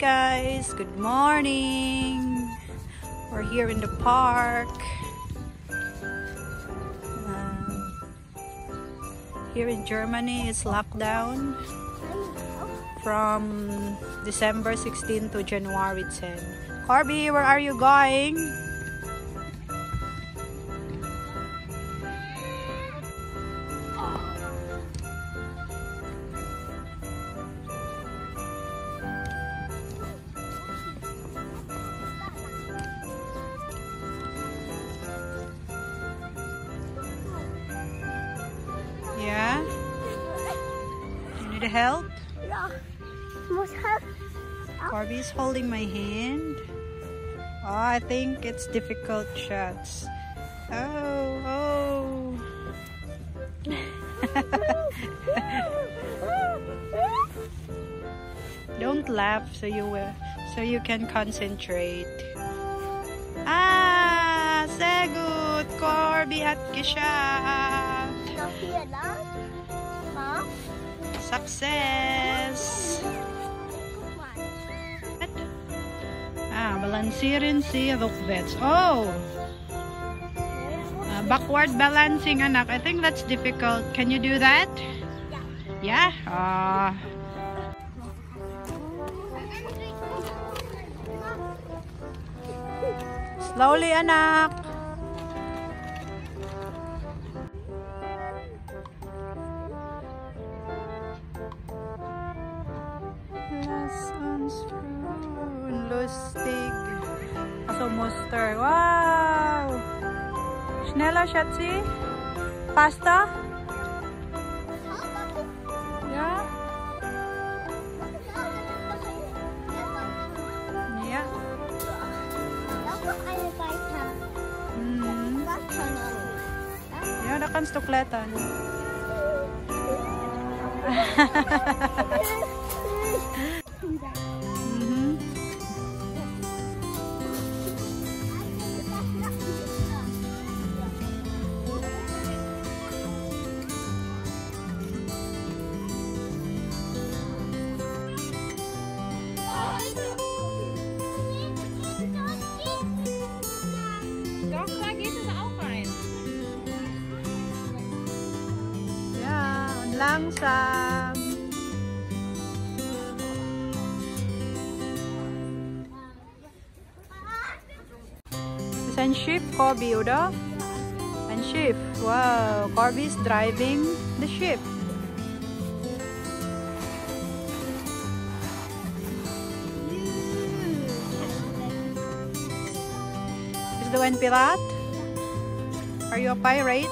guys, good morning. We're here in the park. Here in Germany, it's lockdown from December 16 to January 10. Corby, where are you going? Yeah? You need help? Yeah. Must help. Corby's holding my hand. Oh, I think it's difficult shots. Oh. Don't laugh so you can concentrate. Sehr Corby at geschafft. Success. Balansieren Sie rückwärts. Oh. Backward balancing, anak. I think that's difficult. Can you do that? Yeah. Slowly, anak. Lustig. Also Muster. Wow! Schneller, Schatzi. Pasta? Ja? Ja. Ja, da kannst du klettern. Langsam. Ist ein Schiff, Corby, oder? Ein Schiff. Wow, Corby is driving the ship. Is the one pirate? Are you a pirate?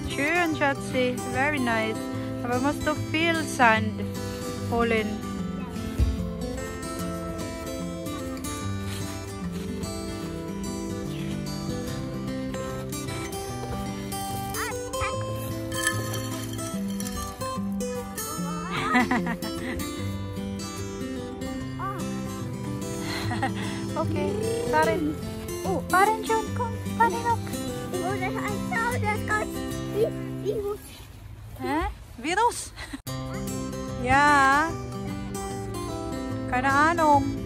Schön, Schatzi. Very nice. Aber musst du viel Sand holen. Okay, Parin. Oh, Parin, John, komm. Parin, look. Virus. Hä? Virus? Ja. Keine Ahnung.